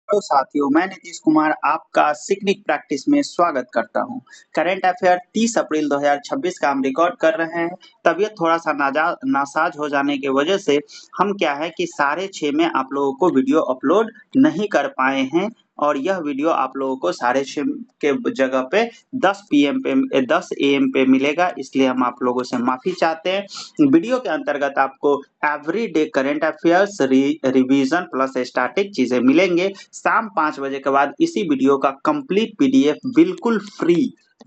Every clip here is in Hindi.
हेलो साथियों, मैं नीतीश कुमार आपका सिकनिक प्रैक्टिस में स्वागत करता हूं। करंट अफेयर 30 अप्रैल 2026 का हम रिकॉर्ड कर रहे हैं। तबीयत थोड़ा-सा नासाज हो जाने की वजह से हम क्या है कि 6:30 में आप लोगों को वीडियो अपलोड नहीं कर पाए हैं और यह वीडियो आप लोगों को 6:30 के जगह पे 10 एएम पे मिलेगा, इसलिए हम आप लोगों से माफ़ी चाहते हैं। वीडियो के अंतर्गत आपको everyday current affairs revision plus static चीज़ें मिलेंगे। शाम 5 बजे के बाद इसी वीडियो का कंप्लीट पीडीएफ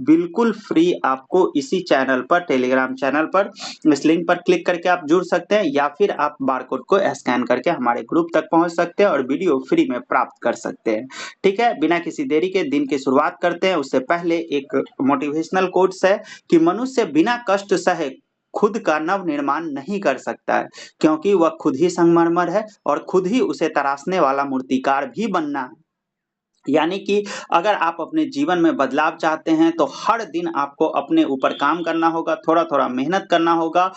बिल्कुल फ्री आपको इसी चैनल पर, टेलीग्राम चैनल पर इस लिंक पर क्लिक करके आप जुड़ सकते हैं या फिर आप बारकोड को स्कैन करके हमारे ग्रुप तक पहुंच सकते हैं और वीडियो फ्री में प्राप्त कर सकते हैं। ठीक है, बिना किसी देरी के दिन की शुरुआत करते हैं। उससे पहले एक मोटिवेशनल कोट्स है कि मनुष्य बिना कष्ट सहे खुद का नव निर्माण नहीं कर सकता है, क्योंकि वह खुद ही संगमरमर है और खुद ही उसे तराशने वाला मूर्तिकार भी बनना है। यानी कि अगर आप अपने जीवन में बदलाव चाहते हैं तो हर दिन आपको अपने ऊपर काम करना होगा, थोड़ा-थोड़ा मेहनत करना होगा,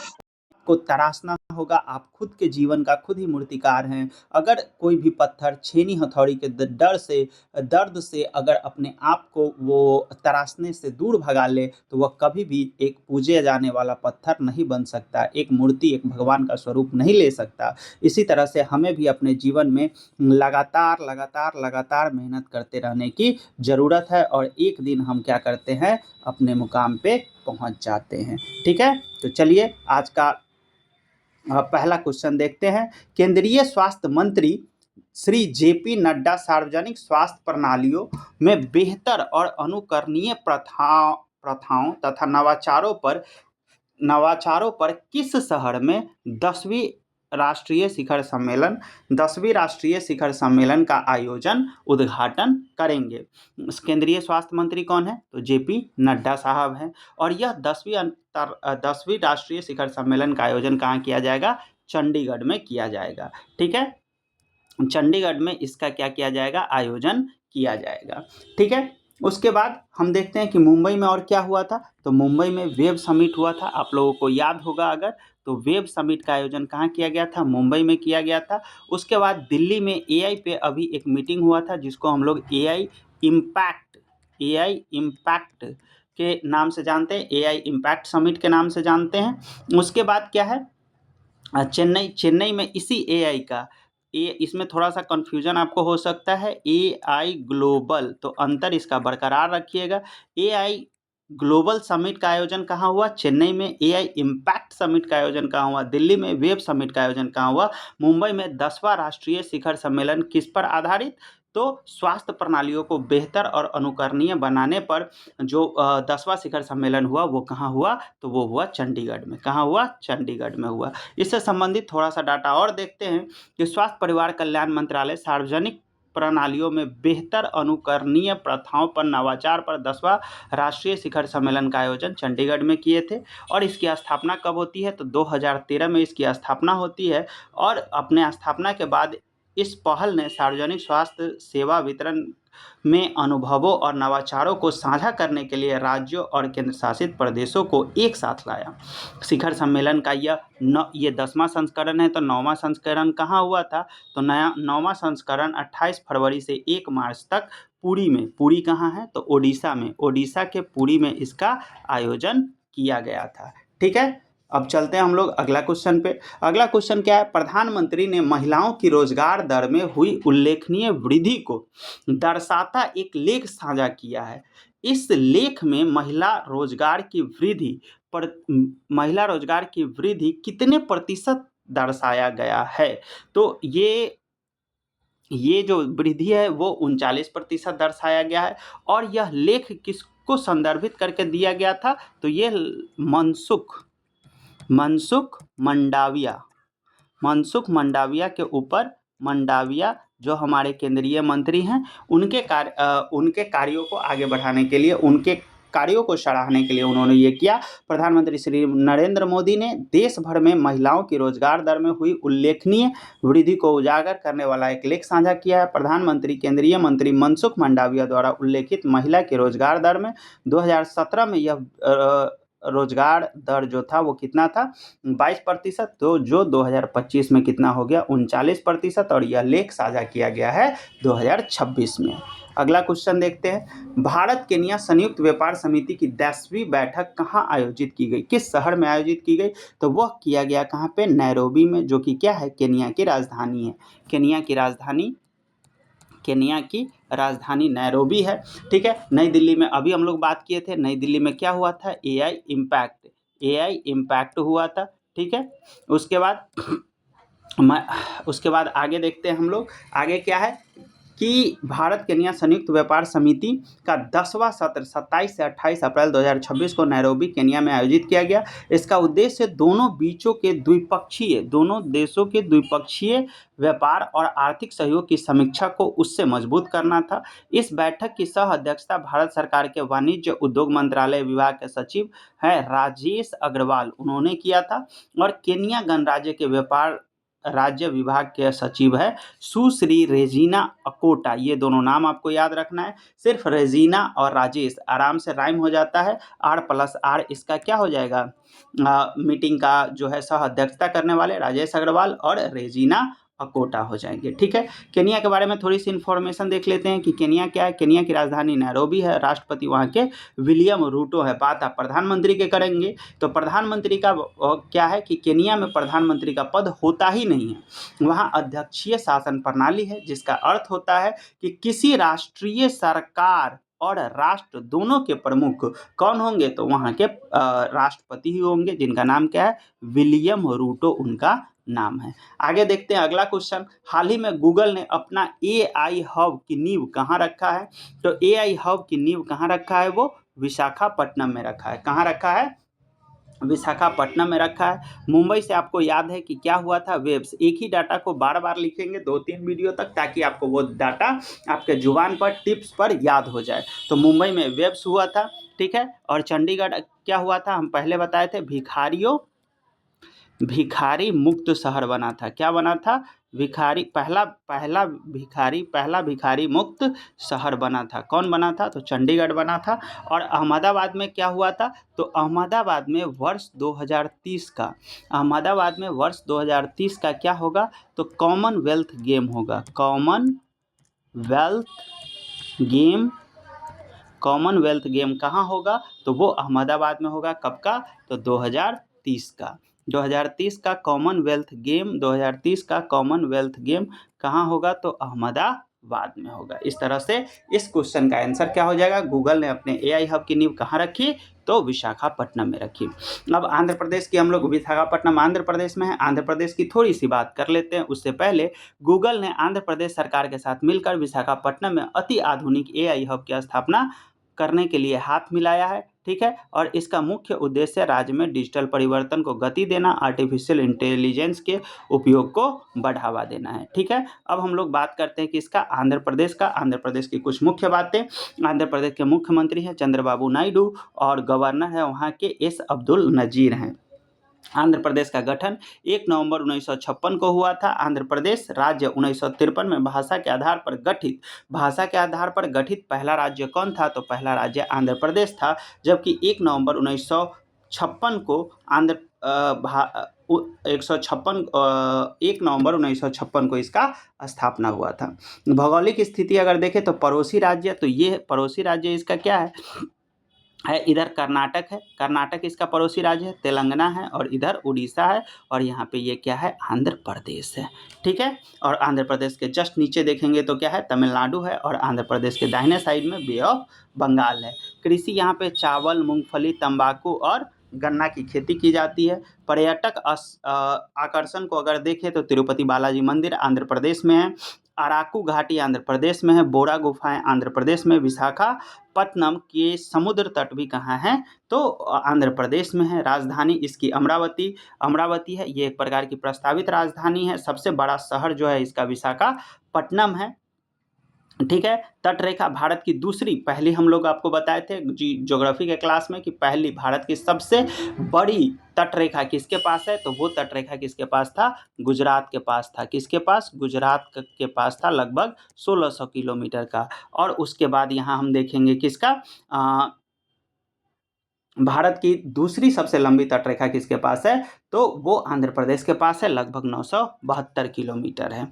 को तराशना होगा। आप खुद के जीवन का खुद ही मूर्तिकार हैं। अगर कोई भी पत्थर छेनी हथौड़ी के दर्द से अगर अपने आप को वो तराशने से दूर भगा ले तो वह कभी भी एक पूजे जाने वाला पत्थर नहीं बन सकता, एक मूर्ति, एक भगवान का स्वरूप नहीं ले सकता। इसी तरह से हमें भी अपने जीवन में लगातार मेहनत करते रहने की ज़रूरत है और एक दिन हम क्या करते हैं, अपने मुकाम पे पहुंच जाते हैं। ठीक है, तो चलिए आज का पहला क्वेश्चन देखते हैं। केंद्रीय स्वास्थ्य मंत्री श्री जेपी नड्डा सार्वजनिक स्वास्थ्य प्रणालियों में बेहतर और अनुकरणीय प्रथाओं तथा नवाचारों पर किस शहर में 10वीं राष्ट्रीय शिखर सम्मेलन का उद्घाटन करेंगे। केंद्रीय स्वास्थ्य मंत्री कौन है? तो जेपी नड्डा साहब हैं और यह 10वीं राष्ट्रीय शिखर सम्मेलन का आयोजन कहाँ किया जाएगा? चंडीगढ़ में किया जाएगा। ठीक है, चंडीगढ़ में इसका क्या किया जाएगा? आयोजन किया जाएगा। ठीक है, उसके बाद हम देखते हैं कि मुंबई में और क्या हुआ था। तो मुंबई में वेब समिट हुआ था, आप लोगों को याद होगा अगर, तो वेब समिट का आयोजन कहाँ किया गया था? मुंबई में किया गया था। उसके बाद दिल्ली में एआई पे अभी एक मीटिंग हुआ था जिसको हम लोग एआई इम्पैक्ट के नाम से जानते हैं, एआई इम्पैक्ट समिट के नाम से जानते हैं। उसके बाद क्या है, चेन्नई में इसी एआई का इसमें थोड़ा सा कंफ्यूजन आपको हो सकता है, एआई ग्लोबल, तो अंतर इसका बरकरार रखिएगा। एआई ग्लोबल समिट का आयोजन कहाँ हुआ? चेन्नई में। एआई इम्पैक्ट समिट का आयोजन कहाँ हुआ? दिल्ली में। वेब समिट का आयोजन कहाँ हुआ? मुंबई में। 10वां राष्ट्रीय शिखर सम्मेलन किस पर आधारित? तो स्वास्थ्य प्रणालियों को बेहतर और अनुकरणीय बनाने पर जो 10वां शिखर सम्मेलन हुआ वो कहाँ हुआ? तो वो हुआ चंडीगढ़ में। कहाँ हुआ? चंडीगढ़ में हुआ। इससे संबंधित थोड़ा सा डाटा और देखते हैं कि स्वास्थ्य परिवार कल्याण मंत्रालय सार्वजनिक प्रणालियों में बेहतर अनुकरणीय प्रथाओं पर नवाचार पर 10वां राष्ट्रीय शिखर सम्मेलन का आयोजन चंडीगढ़ में किए थे। और इसकी स्थापना कब होती है? तो 2013 में इसकी स्थापना होती है और अपने स्थापना के बाद इस पहल ने सार्वजनिक स्वास्थ्य सेवा वितरण में अनुभवों और नवाचारों को साझा करने के लिए राज्यों और केंद्र शासित प्रदेशों को एक साथ लाया। शिखर सम्मेलन का ये 10वां संस्करण है। तो 9वां संस्करण कहाँ हुआ था? तो 9वां संस्करण 28 फरवरी से 1 मार्च तक पुरी में। पुरी कहाँ है? तो ओडिशा में। ओडिशा के पुरी में इसका आयोजन किया गया था। ठीक है, अब चलते हैं हम लोग अगला क्वेश्चन पे। अगला क्वेश्चन क्या है? प्रधानमंत्री ने महिलाओं की रोजगार दर में हुई उल्लेखनीय वृद्धि को दर्शाता एक लेख साझा किया है। इस लेख में महिला रोजगार की वृद्धि कितने प्रतिशत दर्शाया गया है? तो ये जो वृद्धि है वो 39% दर्शाया गया है। और यह लेख किसको संदर्भित करके दिया गया था? तो ये मनसुख मंडाविया के ऊपर, मंडाविया जो हमारे केंद्रीय मंत्री हैं, उनके कार्यों को आगे बढ़ाने के लिए, उनके कार्यों को सराहने के लिए उन्होंने ये किया। प्रधानमंत्री श्री नरेंद्र मोदी ने देश भर में महिलाओं की रोजगार दर में हुई उल्लेखनीय वृद्धि को उजागर करने वाला एक लेख साझा किया है। प्रधानमंत्री केंद्रीय मंत्री मनसुख मंडाविया द्वारा उल्लेखित महिला की रोजगार दर में 2017 में यह रोजगार दर जो था वो कितना था 22%, तो जो 2025 में कितना हो गया 39%, और यह लेख साझा किया गया है 2026 में। अगला क्वेश्चन देखते हैं, भारत केन्या संयुक्त व्यापार समिति की 10वीं बैठक कहाँ आयोजित की गई, किस शहर में आयोजित की गई, तो वह किया गया कहाँ पे, नैरोबी में, जो कि क्या है, केन्या की राजधानी है। केन्या की राजधानी नैरोबी है। ठीक है, नई दिल्ली में अभी हम लोग बात किए थे, नई दिल्ली में क्या हुआ था, एआई इम्पैक्ट हुआ था। ठीक है, उसके बाद आगे देखते हैं हम लोग, आगे क्या है कि भारत केन्या संयुक्त व्यापार समिति का 10वां सत्र 27 से 28 अप्रैल 2026 को नैरोबी केन्या में आयोजित किया गया। इसका उद्देश्य दोनों देशों के द्विपक्षीय व्यापार और आर्थिक सहयोग की समीक्षा को उससे मजबूत करना था। इस बैठक की सह अध्यक्षता भारत सरकार के वाणिज्य उद्योग मंत्रालय विभाग के सचिव हैं राजेश अग्रवाल, उन्होंने किया था। और केन्या गणराज्य के व्यापार राज्य विभाग के सचिव है सुश्री रेजिना अकोटा, ये दोनों नाम आपको याद रखना है। सिर्फ रेजिना और राजेश आराम से राइम हो जाता है, R+R इसका क्या हो जाएगा, मीटिंग का जो है सह अध्यक्षता करने वाले राजेश अग्रवाल और रेजिना अकोटा हो जाएंगे। ठीक है, केन्या के बारे में थोड़ी सी इन्फॉर्मेशन देख लेते हैं कि केन्या क्या है। केन्या की राजधानी नैरोबी है, राष्ट्रपति वहाँ के विलियम रूटो है। बात आप प्रधानमंत्री के करेंगे तो प्रधानमंत्री का क्या है कि केन्या में प्रधानमंत्री का पद होता ही नहीं है, वहाँ अध्यक्षीय शासन प्रणाली है, जिसका अर्थ होता है कि किसी राष्ट्रीय सरकार और राष्ट्र दोनों के प्रमुख कौन होंगे, तो वहाँ के राष्ट्रपति ही होंगे, जिनका नाम क्या है, विलियम रूटो उनका नाम है। आगे देखते हैं अगला क्वेश्चन, हाल ही में गूगल ने अपना AI हब की नींव कहाँ रखा है, तो AI हब की नींव कहाँ रखा है, वो विशाखापट्टनम में रखा है। कहाँ रखा है, विशाखापट्टनम में रखा है। मुंबई से आपको याद है कि क्या हुआ था, वेब्स, एक ही डाटा को बार बार लिखेंगे 2-3 वीडियो तक, ताकि आपको वो डाटा आपके जुबान पर टिप्स पर याद हो जाए। तो मुंबई में वेब्स हुआ था। ठीक है, और चंडीगढ़ क्या हुआ था, हम पहले बताए थे, भिखारी मुक्त शहर बना था। क्या बना था, पहला भिखारी मुक्त शहर बना था। कौन बना था, तो चंडीगढ़ बना था। और अहमदाबाद में क्या हुआ था, तो अहमदाबाद में वर्ष 2030 का क्या होगा, तो कॉमनवेल्थ गेम होगा। कॉमनवेल्थ गेम कहाँ होगा, तो वो अहमदाबाद में होगा। कब का, तो 2030 का कॉमनवेल्थ गेम कहाँ होगा, तो अहमदाबाद में होगा। इस तरह से इस क्वेश्चन का आंसर क्या हो जाएगा, गूगल ने अपने AI हब की नींव कहाँ रखी, तो विशाखापट्टनम में रखी। अब आंध्र प्रदेश की हम लोग, विशाखापट्टनम आंध्र प्रदेश में है, आंध्र प्रदेश की थोड़ी सी बात कर लेते हैं। उससे पहले गूगल ने आंध्र प्रदेश सरकार के साथ मिलकर विशाखापट्टनम में अति आधुनिक AI हब की स्थापना करने के लिए हाथ मिलाया है। ठीक है, और इसका मुख्य उद्देश्य राज्य में डिजिटल परिवर्तन को गति देना, आर्टिफिशियल इंटेलिजेंस के उपयोग को बढ़ावा देना है। ठीक है, अब हम लोग बात करते हैं कि इसका आंध्र प्रदेश की कुछ मुख्य बातें। आंध्र प्रदेश के मुख्यमंत्री हैं चंद्रबाबू नायडू, और गवर्नर है वहाँ के S अब्दुल नजीर हैं। आंध्र प्रदेश का गठन 1 नवंबर 1956 को हुआ था। आंध्र प्रदेश राज्य 1953 में भाषा के आधार पर गठित पहला राज्य कौन था, तो पहला राज्य आंध्र प्रदेश था। जबकि 1 नवंबर 1956 को 1 नवंबर 1956 को इसका स्थापना हुआ था। भौगोलिक स्थिति अगर देखें तो पड़ोसी राज्य, तो ये पड़ोसी राज्य इसका क्या है, इधर कर्नाटक है, कर्नाटक इसका पड़ोसी राज्य है, तेलंगाना है, और इधर उड़ीसा है, और यहाँ पे ये क्या है, आंध्र प्रदेश है। ठीक है, और आंध्र प्रदेश के जस्ट नीचे देखेंगे तो क्या है, तमिलनाडु है, और आंध्र प्रदेश के दाहिने साइड में बे ऑफ बंगाल है। कृषि यहाँ पे चावल, मूंगफली, तंबाकू और गन्ना की खेती की जाती है। पर्यटक आकर्षण को अगर देखें तो तिरुपति बालाजी मंदिर आंध्र प्रदेश में है, अराकू घाटी आंध्र प्रदेश में है, बोरा गुफाएं आंध्र प्रदेश में, विशाखापट्टनम के समुद्र तट भी कहाँ हैं, तो आंध्र प्रदेश में है। राजधानी इसकी अमरावती है, ये एक प्रकार की प्रस्तावित राजधानी है। सबसे बड़ा शहर जो है इसका विशाखापट्टनम है। ठीक है, तट रेखा भारत की दूसरी, पहली हम लोग आपको बताए थे ज्योग्राफी के क्लास में कि पहली भारत की सबसे बड़ी तट रेखा किसके पास है, तो वो तट रेखा किसके पास था, गुजरात के पास था। किसके पास, गुजरात के पास था, लगभग 1600 किलोमीटर का। और उसके बाद यहाँ हम देखेंगे किसका, भारत की दूसरी सबसे लंबी तटरेखा किसके पास है, तो वो आंध्र प्रदेश के पास है, लगभग 972 किलोमीटर है।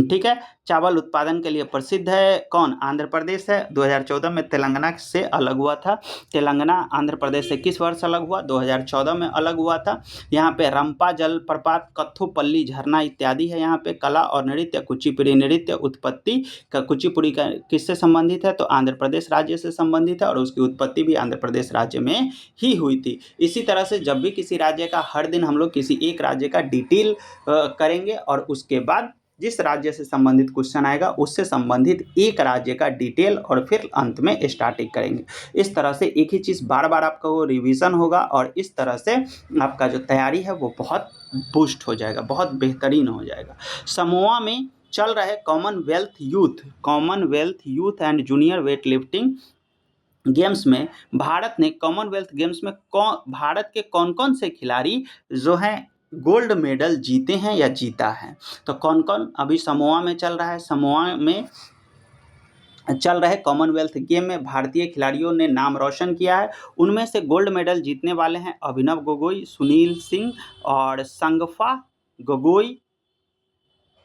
ठीक है। चावल उत्पादन के लिए प्रसिद्ध है कौन, आंध्र प्रदेश है। 2014 में तेलंगाना से अलग हुआ था। तेलंगाना आंध्र प्रदेश से किस वर्ष अलग हुआ, 2014 में अलग हुआ था। यहाँ पे रंपा जलप्रपात, कथुपल्ली झरना इत्यादि है। यहाँ पे कला और नृत्य, कुचिपुड़ी नृत्य उत्पत्ति का, कुचिपुड़ी का किससे संबंधित है, तो आंध्र प्रदेश राज्य से संबंधित है, और उसकी उत्पत्ति भी आंध्र प्रदेश राज्य में ही हुई थी। इसी तरह से जब भी किसी राज्य का, हर दिन हम लोग किसी एक राज्य का डिटेल करेंगे, और उसके बाद जिस राज्य से संबंधित क्वेश्चन आएगा उससे संबंधित एक राज्य का डिटेल, और फिर अंत में स्टैटिक करेंगे। इस तरह से एक ही चीज़ बार बार आपका वो रिवीजन होगा, और इस तरह से आपका जो तैयारी है वो बहुत बूस्ट हो जाएगा, बहुत बेहतरीन हो जाएगा। समोआ में चल रहे Commonwealth youth and junior weight lifting games में भारत ने, कॉमनवेल्थ गेम्स में भारत के कौन कौन से खिलाड़ी जो हैं गोल्ड मेडल जीते हैं या जीता है, तो कौन कौन अभी समोआ में चल रहा है। समोआ में चल रहे कॉमनवेल्थ गेम में भारतीय खिलाड़ियों ने नाम रोशन किया है। उनमें से गोल्ड मेडल जीतने वाले हैं अभिनव गोगोई, सुनील सिंह और संगफा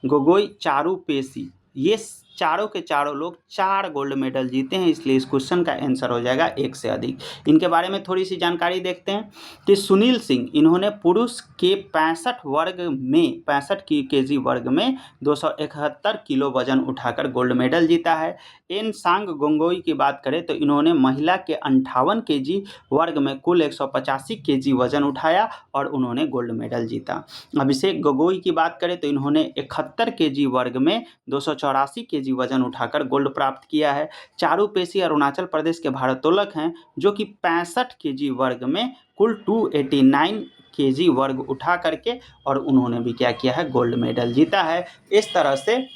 गोगोई चारूपेशी। ये चारों के चारों लोग 4 गोल्ड मेडल जीते हैं, इसलिए इस क्वेश्चन का आंसर हो जाएगा 1 से अधिक। इनके बारे में थोड़ी सी जानकारी देखते हैं कि सुनील सिंह, इन्होंने पुरुष के 65 केजी वर्ग में 271 किलो वजन उठाकर गोल्ड मेडल जीता है। एन सांग गोंगोई की बात करें तो इन्होंने महिला के 58 केजी वर्ग में कुल 185 केजी वजन उठाया और उन्होंने गोल्ड मेडल जीता। अभिषेक गोगोई की बात करें तो इन्होंने 71 केजी वर्ग में 284 केजी वजन उठाकर गोल्ड प्राप्त किया है। चारूपेशी अरुणाचल प्रदेश के भारोत्तोलक हैं जो कि 65 केजी वर्ग में कुल 289 केजी वर्ग उठा करके, और उन्होंने भी क्या किया है, गोल्ड मेडल जीता है। इस तरह से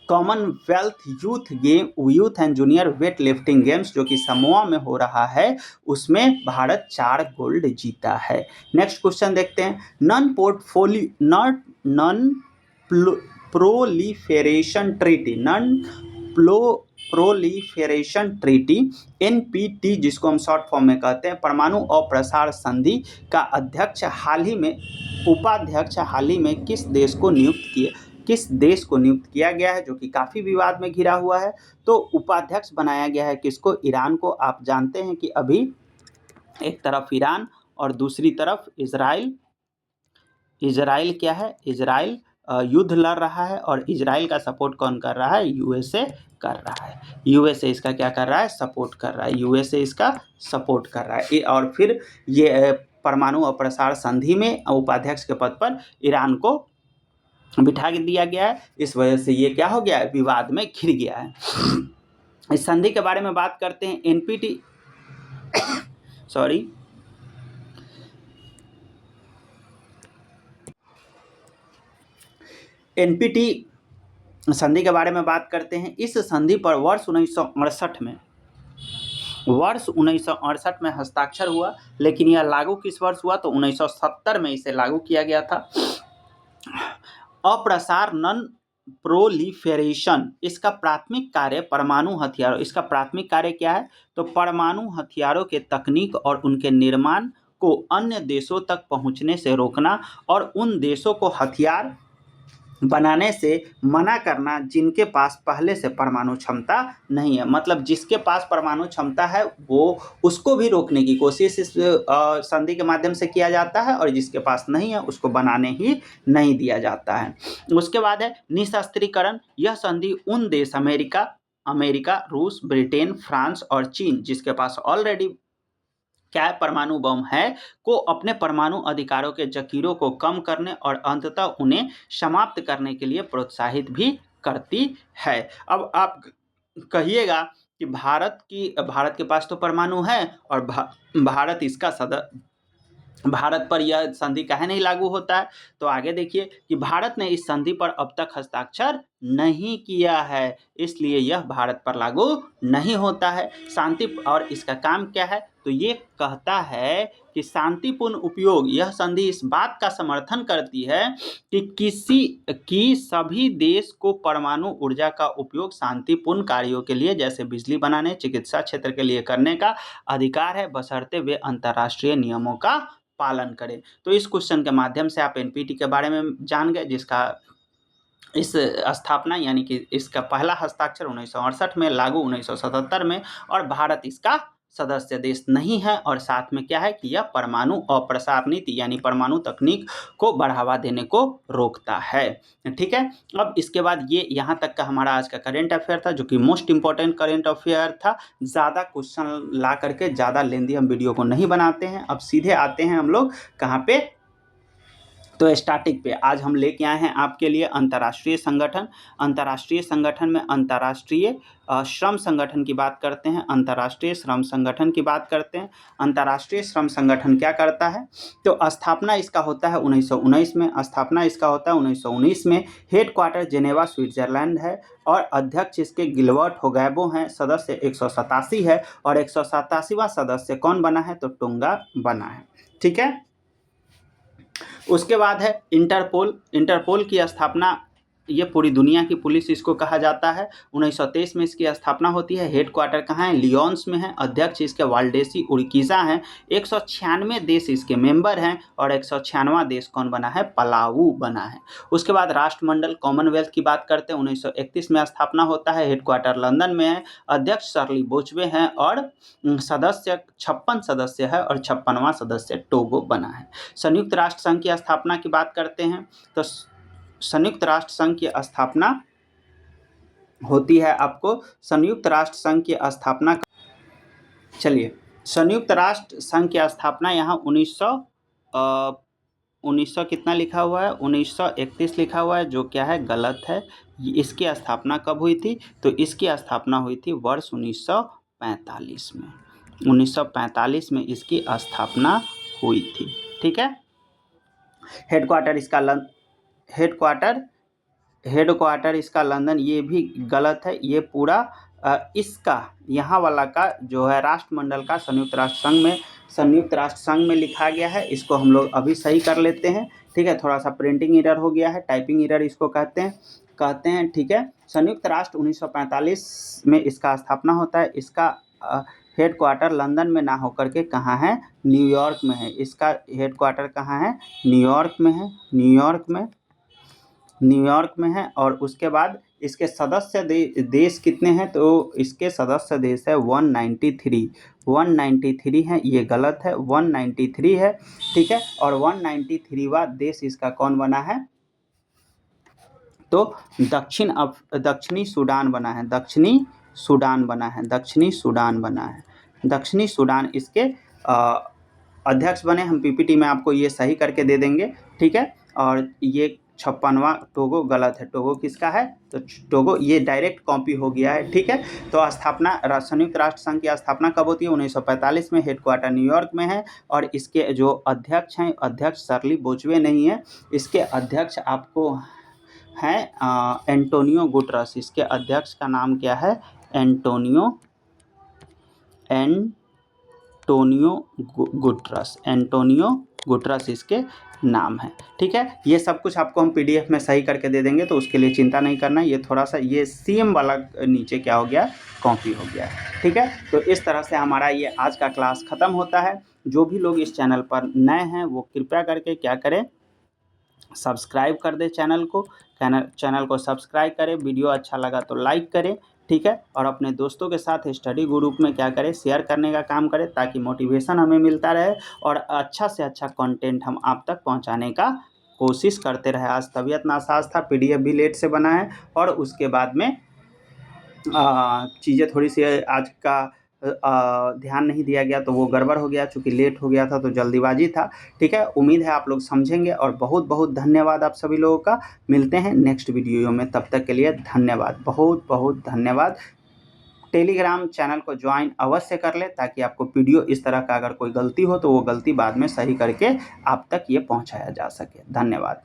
Commonwealth youth and junior weight lifting games जो कि समोआ में हो रहा है उसमें भारत 4 गोल्ड जीता है। नेक्स्ट क्वेश्चन देखते हैं। नॉन प्रोलीफेरेशन ट्रीटी NPT जिसको हम शॉर्ट फॉर्म में कहते हैं, परमाणु अप्रसार संधि का उपाध्यक्ष हाल ही में किस देश को नियुक्त किया गया है, जो कि काफ़ी विवाद में घिरा हुआ है। तो उपाध्यक्ष बनाया गया है किसको, ईरान को। आप जानते हैं कि अभी एक तरफ ईरान और दूसरी तरफ इजराइल क्या है, इजराइल युद्ध लड़ रहा है, और इजराइल का सपोर्ट कौन कर रहा है, यूएसए कर रहा है। यूएसए इसका क्या कर रहा है, सपोर्ट कर रहा है। यूएसए इसका सपोर्ट कर रहा है, और फिर ये परमाणु अप्रसार संधि में उपाध्यक्ष के पद पर ईरान को बिठा दिया गया है। इस वजह से ये क्या हो गया है, विवाद में घिर गया है। इस संधि के बारे में बात करते हैं। एनपीटी संधि के बारे में बात करते हैं। इस संधि पर वर्ष 1968 में हस्ताक्षर हुआ, लेकिन यह लागू किस वर्ष हुआ, तो 1970 में इसे लागू किया गया था। अप्रसार नॉन प्रोलिफेरेशन, इसका प्राथमिक कार्य परमाणु हथियारों, इसका प्राथमिक कार्य क्या है, तो परमाणु हथियारों के तकनीक और उनके निर्माण को अन्य देशों तक पहुंचने से रोकना, और उन देशों को हथियार बनाने से मना करना जिनके पास पहले से परमाणु क्षमता नहीं है। मतलब जिसके पास परमाणु क्षमता है वो उसको भी रोकने की कोशिश इस संधि के माध्यम से किया जाता है, और जिसके पास नहीं है उसको बनाने ही नहीं दिया जाता है। उसके बाद है निशस्त्रीकरण। यह संधि उन देश अमेरिका, रूस, ब्रिटेन, फ्रांस और चीन जिसके पास ऑलरेडी क्या परमाणु बम है को अपने परमाणु अधिकारों के जखीरों को कम करने और अंततः उन्हें समाप्त करने के लिए प्रोत्साहित भी करती है। अब आप कहिएगा कि भारत के पास तो परमाणु है और भारत पर यह संधि काहे नहीं लागू होता है, तो आगे देखिए कि भारत ने इस संधि पर अब तक हस्ताक्षर नहीं किया है, इसलिए यह भारत पर लागू नहीं होता है। शांति और इसका काम क्या है, तो ये कहता है कि शांतिपूर्ण उपयोग, यह संधि इस बात का समर्थन करती है कि सभी देश को परमाणु ऊर्जा का उपयोग शांतिपूर्ण कार्यों के लिए जैसे बिजली बनाने, चिकित्सा क्षेत्र के लिए करने का अधिकार है, बशर्ते वे अंतर्राष्ट्रीय नियमों का पालन करें। तो इस क्वेश्चन के माध्यम से आप एनपीटी के बारे में जान गए, जिसका इस स्थापना यानी कि इसका पहला हस्ताक्षर 1968 में, लागू 1977 में, और भारत इसका सदस्य देश नहीं है। और साथ में क्या है कि यह परमाणु अप्रसार नीति यानी परमाणु तकनीक को बढ़ावा देने को रोकता है। ठीक है, अब इसके बाद ये यहाँ तक का हमारा आज का करेंट अफेयर था, जो कि मोस्ट इंपॉर्टेंट करेंट अफेयर था। ज़्यादा क्वेश्चन ला करके ज़्यादा लेंदी हम वीडियो को नहीं बनाते हैं। अब सीधे आते हैं हम लोग कहाँ पे, तो स्टार्टिंग पे आज हम लेके आए हैं आपके लिए अंतर्राष्ट्रीय संगठन। अंतर्राष्ट्रीय संगठन में अंतर्राष्ट्रीय श्रम संगठन की बात करते हैं, अंतर्राष्ट्रीय श्रम संगठन की बात करते हैं। अंतर्राष्ट्रीय श्रम संगठन क्या करता है, तो स्थापना इसका होता है 1919 में, स्थापना इसका होता है 1919 में। हेडक्वार्टर जेनेवा स्विट्जरलैंड है और अध्यक्ष इसके गिलबर्ट होगैबो हैं। सदस्य 187 है और 187वां सदस्य कौन बना है, तो टोंगा बना है। ठीक है, उसके बाद है इंटरपोल। इंटरपोल की स्थापना, ये पूरी दुनिया की पुलिस इसको कहा जाता है। 1923 में इसकी स्थापना होती है। हेडक्वार्टर कहाँ है, लियोन्स में है। अध्यक्ष इसके वाल्डेसी उर्किजा हैं। 196 देश इसके मेंबर हैं और 196वां देश कौन बना है, पलाऊ बना है। उसके बाद राष्ट्रमंडल कॉमनवेल्थ की बात करते हैं। 1931 में स्थापना होता है। हेडक्वार्टर लंदन में है। अध्यक्ष शर्ली बोचवे हैं और सदस्य 56 सदस्य है और 56वां सदस्य टोगो बना है। संयुक्त राष्ट्र संघ की स्थापना की बात करते हैं, तो संयुक्त राष्ट्र संघ की स्थापना होती है आपको, संयुक्त राष्ट्र संघ की स्थापना, चलिए संयुक्त राष्ट्र संघ की स्थापना यहाँ 1900 कितना लिखा हुआ है, 1931 लिखा हुआ है, जो क्या है, गलत है। इसकी स्थापना कब हुई थी, तो इसकी स्थापना हुई थी वर्ष 1945 में। 1945 में इसकी स्थापना हुई थी। ठीक है, हेडक्वार्टर इसका लंदन, ये भी गलत है। ये पूरा इसका यहाँ वाला का जो है राष्ट्रमंडल का संयुक्त राष्ट्र संघ में लिखा गया है। इसको हम लोग अभी सही कर लेते हैं। ठीक है, थोड़ा सा प्रिंटिंग एरर हो गया है, टाइपिंग एरर इसको कहते हैं। ठीक है, संयुक्त राष्ट्र 1945 में इसका स्थापना होता है। इसका हेडक्वार्टर लंदन में ना होकर के कहाँ है, न्यूयॉर्क में है। इसका हेडक्वार्टर कहाँ है, न्यूयॉर्क में है। और उसके बाद इसके सदस्य देश कितने हैं, तो इसके सदस्य देश है 193 हैं। ये गलत है, 193 है। ठीक है, और 193वां देश इसका कौन बना है, तो दक्षिणी सूडान बना है। दक्षिणी सूडान इसके अध्यक्ष बने। हम पीपीटी में आपको ये सही करके दे देंगे। ठीक है, और ये 56वां टोगो गलत है। टोगो किसका है, तो टोगो ये डायरेक्ट कॉपी हो गया है। ठीक है, तो स्थापना संयुक्त राष्ट्र संघ की स्थापना कब होती है, 1945 में। हेडक्वार्टर न्यूयॉर्क में है और इसके जो अध्यक्ष हैं, अध्यक्ष शर्ली बोचवे नहीं है, इसके अध्यक्ष आपको हैं एंटोनियो गुटरस। इसके अध्यक्ष का नाम क्या है, एंटोनियो गुटरस इसके नाम है। ठीक है, ये सब कुछ आपको हम पीडीएफ में सही करके दे देंगे, तो उसके लिए चिंता नहीं करना। ये थोड़ा सा ये सेम वाला नीचे क्या हो गया, कॉपी हो गया है। ठीक है, तो इस तरह से हमारा ये आज का क्लास ख़त्म होता है। जो भी लोग इस चैनल पर नए हैं वो कृपया करके क्या करें, सब्सक्राइब कर दे चैनल को सब्सक्राइब करें। वीडियो अच्छा लगा तो लाइक करें। ठीक है, और अपने दोस्तों के साथ स्टडी ग्रुप में क्या करें, शेयर करने का काम करें, ताकि मोटिवेशन हमें मिलता रहे और अच्छा से अच्छा कंटेंट हम आप तक पहुंचाने का कोशिश करते रहे। आज तबीयत नासाज था, पीडीएफ भी लेट से बना है और उसके बाद में चीज़ें थोड़ी सी आज का ध्यान नहीं दिया गया तो वो गड़बड़ हो गया, चूँकि लेट हो गया था तो जल्दीबाजी था। ठीक है, उम्मीद है आप लोग समझेंगे और बहुत बहुत धन्यवाद आप सभी लोगों का। मिलते हैं नेक्स्ट वीडियो में, तब तक के लिए धन्यवाद, बहुत बहुत धन्यवाद। टेलीग्राम चैनल को ज्वाइन अवश्य कर ले, ताकि आपको वीडियो इस तरह का अगर कोई गलती हो तो वो गलती बाद में सही करके आप तक ये पहुंचाया जा सके। धन्यवाद।